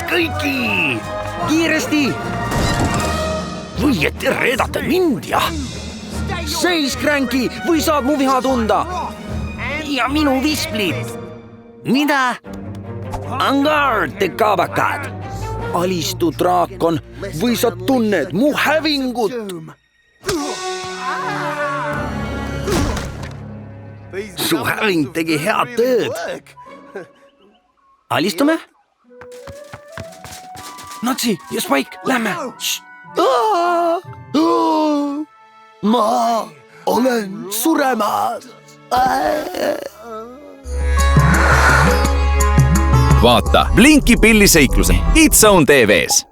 kõigi! Kiiresti! Või et te reedate mind, jah? Seis, Cranky, või saad mu viha tunda? Ja minu visplid! Mida? Angard, te kaabakad! Alistu, draakon, või sa tunned mu hävingut? Su häving tegi head tööd. Alistume? Natsi ja Spike, lähme! Ma olen suremas. Vaata Blinky Billy seikluse It's Zone TV-s.